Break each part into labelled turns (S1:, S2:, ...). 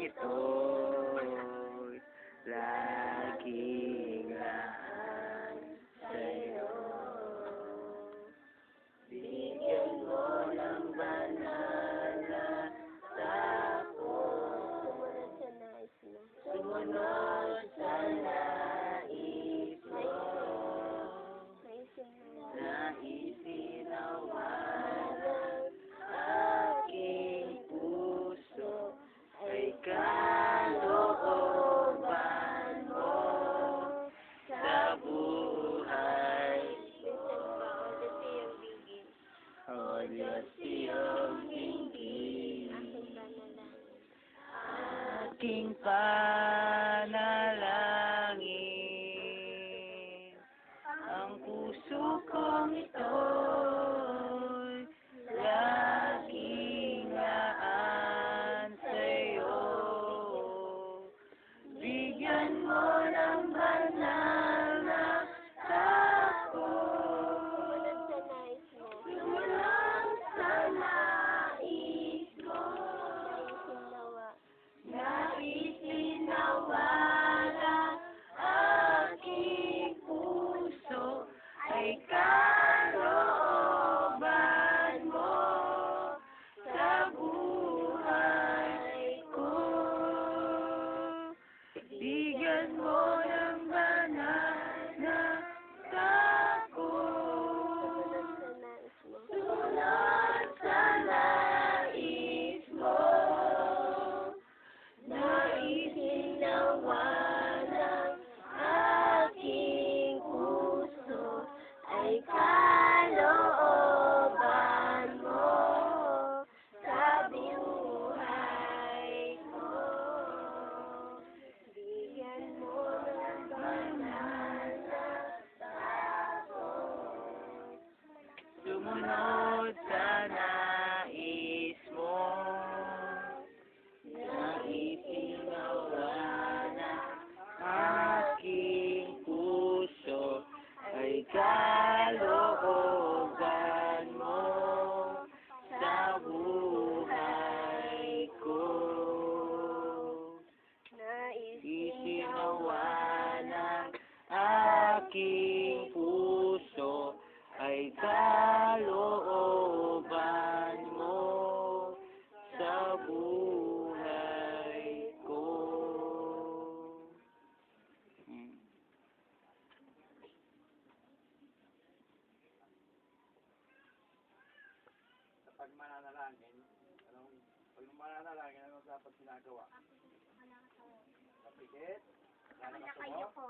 S1: ito'y laging laan sa'yo. Bigyan mo ng banal na takot, sumunod sa nais mo, naisinawanan aking puso ay kalooban mo sa buhay. O Diyos, iyong dinggin, aking panalangin. Ang puso kong ito'y laging laan sa'yo. Bigyan mo ng banal na takot, sumunod sa nais mo, naisinawanan aking puso ay kalooban mo sa buhay ko. Bigyan mo ng banal na takot, sumunod sa nais mo, naisinawanan aking puso ay kalooban mo sa buhay ko. Bigyan mo ng banal na takot, sumunod sa nais mo, naisinawanan aking puso ay kalooban mo sa buhay ko. Naisinawanan aking puso ay kalooban mo sa buhay ko.
S2: Pag mananalangin, anong dapat ginagawa? Kapikit?
S3: Nakayuko.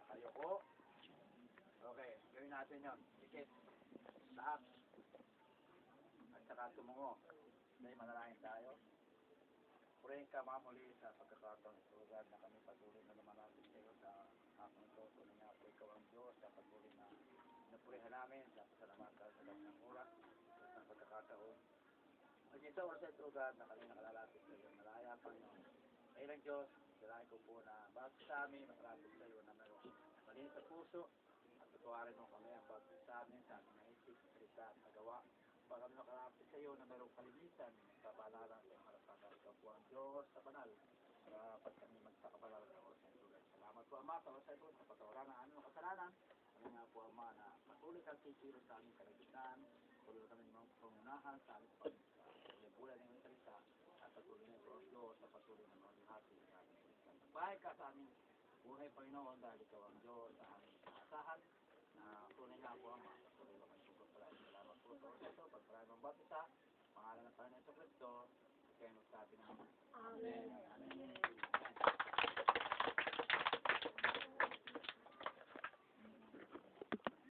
S2: Nakayuko? Okay, gawin natin yun. Pikit. Taas. At saka tumungo. Dahil manalangin tayo. Purihin ka mamuli sa pagkakataon ito. God, na kami patuloy na lumalapit sa iyo sa hapon ito. Tuloy nga po ikaw ang Diyos sa patuloy na napurihan namin sa pasalamatan sa lahat ng oras at ng pagkakataon. At ito, oras ito, God, na kami nakalalapit sa iyo. Malaya, Panginoon. Kailang Diyos, kailangan ko po na bago sa amin, makalapit sa iyo na mayroong malinis sa puso at tutuwarin mo kami ang bago sa amin, sa ating naisip, salita at nagawa. Pag kami makalapit sa iyo na mayroong kalinisan, kabanalan sa iyong harapan. Ikaw po ang Diyos sa banal. Dapat kami magkakabanal sa oras ng tulad. Salamat po, Ama, sa oras ito, sa patawaran ng aming kasalanan. Kami nga po, Ama, na patuloy kang kikilos sa aming kalagitnaan. Patuloy kami mga pangunahan sa aming pagbulan ng salita. At patuloy na po ang Diyos sa patuloy ng mga hati sa aming salita. Nagbahay ka sa aming buhay, Panginoon, dahil ikaw ang Diyos sa aming asahan. Na tunay nga po, Ama, patuloy kami sugod pala. Salamat po sa oras ito. Pagparay ng baptisa, pangalan ng Panginoon sa Kristo, kayo magsabi namin.
S3: Amen.